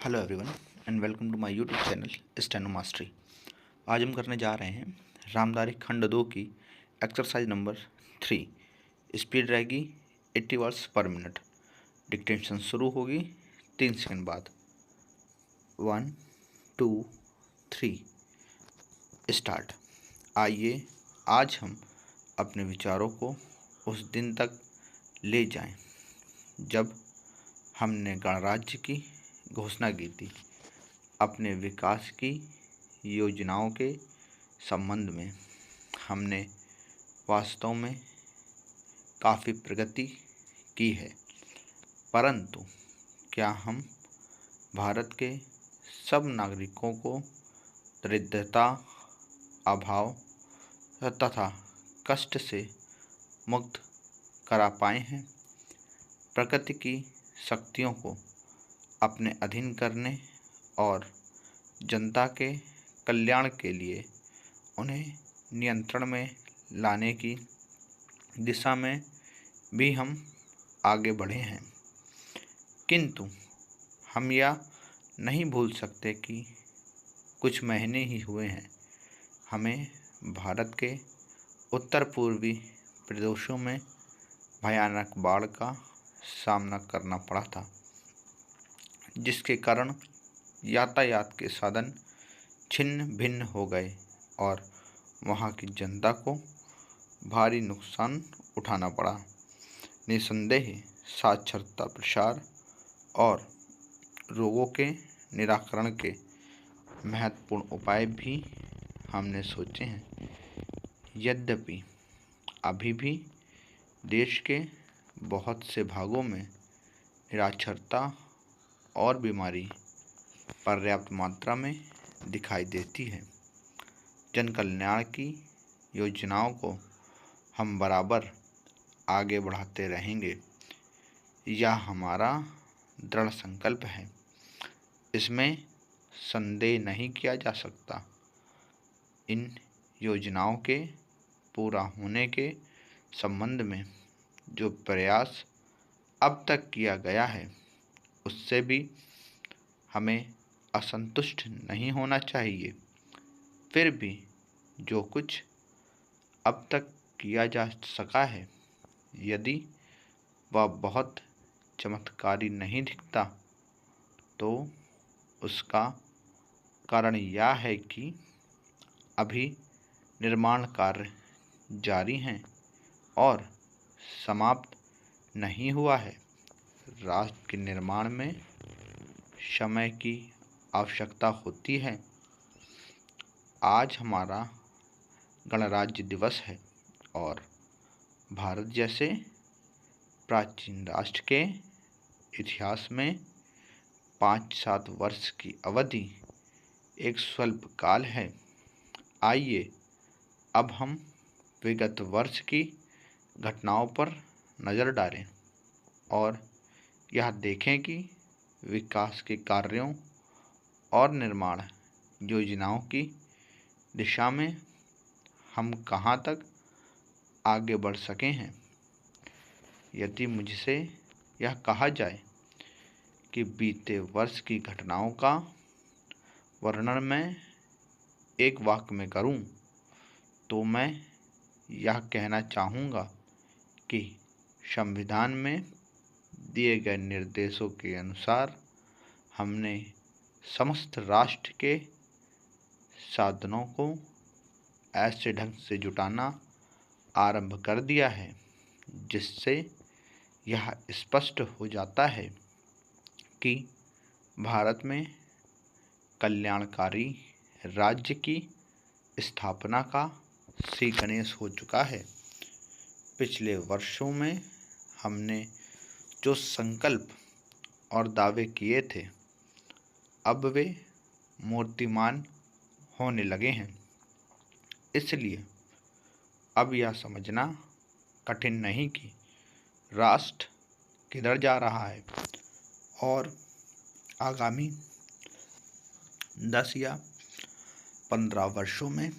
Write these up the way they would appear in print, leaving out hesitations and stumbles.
Hello everyone and welcome to my YouTube channel steno mastery. आज हम करने जा रहे हैं रामदारी खंड 2 की एक्सरसाइज नंबर 3। स्पीड रहेगी 80 वर्ड्स पर मिनट। डिक्टेशन शुरू होगी 3 सेकंड बाद। 1 2 3 स्टार्ट। आइए आज हम अपने विचारों को उस दिन तक ले जाएं जब हमने गणराज्य की घोषणा की थी। अपने विकास की योजनाओं के संबंध में हमने वास्तव में काफ़ी प्रगति की है, परंतु क्या हम भारत के सब नागरिकों को दरिद्रता, अभाव तथा कष्ट से मुक्त करा पाए हैं? प्रकृति की शक्तियों को अपने अधीन करने और जनता के कल्याण के लिए उन्हें नियंत्रण में लाने की दिशा में भी हम आगे बढ़े हैं, किंतु हम यह नहीं भूल सकते कि कुछ महीने ही हुए हैं हमें भारत के उत्तर पूर्वी प्रदेशों में भयानक बाढ़ का सामना करना पड़ा था, जिसके कारण यातायात के साधन छिन्न भिन्न हो गए और वहाँ की जनता को भारी नुकसान उठाना पड़ा। निसंदेह साक्षरता प्रसार और रोगों के निराकरण के महत्वपूर्ण उपाय भी हमने सोचे हैं। यद्यपि अभी भी देश के बहुत से भागों में निरक्षरता और बीमारी पर्याप्त मात्रा में दिखाई देती है। जन कल्याण की योजनाओं को हम बराबर आगे बढ़ाते रहेंगे, यह हमारा दृढ़ संकल्प है। इसमें संदेह नहीं किया जा सकता। इन योजनाओं के पूरा होने के संबंध में जो प्रयास अब तक किया गया है, उससे भी हमें असंतुष्ट नहीं होना चाहिए। फिर भी जो कुछ अब तक किया जा सका है, यदि वह बहुत चमत्कारी नहीं दिखता, तो उसका कारण यह है कि अभी निर्माण कार्य जारी हैं और समाप्त नहीं हुआ है। राष्ट्र के निर्माण में समय की आवश्यकता होती है। आज हमारा गणराज्य दिवस है और भारत जैसे प्राचीन राष्ट्र के इतिहास में 5-7 वर्ष की अवधि एक स्वल्प काल है। आइए अब हम विगत वर्ष की घटनाओं पर नज़र डालें और यह देखें कि विकास के कार्यों और निर्माण योजनाओं की दिशा में हम कहां तक आगे बढ़ सके हैं। यदि मुझसे यह कहा जाए कि बीते वर्ष की घटनाओं का वर्णन मैं एक वाक्य में करूं, तो मैं यह कहना चाहूँगा कि संविधान में दिए गए निर्देशों के अनुसार हमने समस्त राष्ट्र के साधनों को ऐसे ढंग से जुटाना आरंभ कर दिया है, जिससे यह स्पष्ट हो जाता है कि भारत में कल्याणकारी राज्य की स्थापना का श्री गणेश हो चुका है। पिछले वर्षों में हमने जो संकल्प और दावे किए थे, अब वे मूर्तिमान होने लगे हैं। इसलिए अब यह समझना कठिन नहीं कि राष्ट्र किधर जा रहा है और आगामी 10 या 15 वर्षों में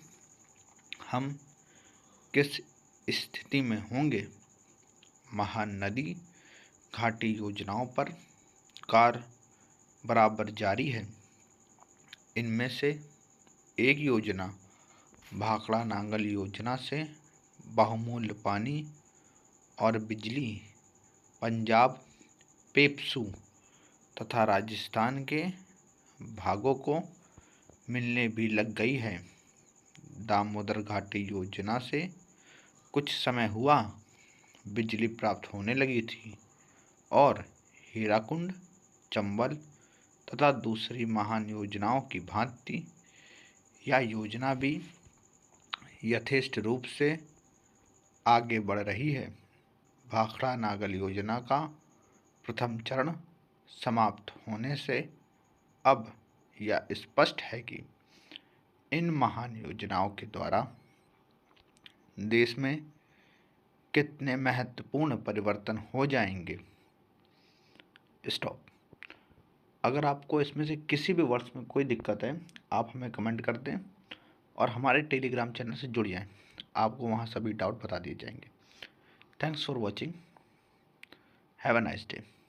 हम किस स्थिति में होंगे। महानदी घाटी योजनाओं पर कार्य बराबर जारी है। इनमें से एक योजना भाखड़ा नांगल योजना से बहुमूल्य पानी और बिजली पंजाब पेप्सू तथा राजस्थान के भागों को मिलने भी लग गई है। दामोदर घाटी योजना से कुछ समय हुआ बिजली प्राप्त होने लगी थी और हीराकुंड, चंबल तथा दूसरी महान योजनाओं की भांति यह योजना भी यथेष्ट रूप से आगे बढ़ रही है। भाखड़ा नागल योजना का प्रथम चरण समाप्त होने से अब यह स्पष्ट है कि इन महान योजनाओं के द्वारा देश में कितने महत्वपूर्ण परिवर्तन हो जाएंगे। स्टॉप। अगर आपको इसमें से किसी भी वर्ड्स में कोई दिक्कत है, आप हमें कमेंट कर दें और हमारे टेलीग्राम चैनल से जुड़ जाएं। आपको वहां सभी डाउट बता दिए जाएंगे। Thanks for watching. Have a nice day.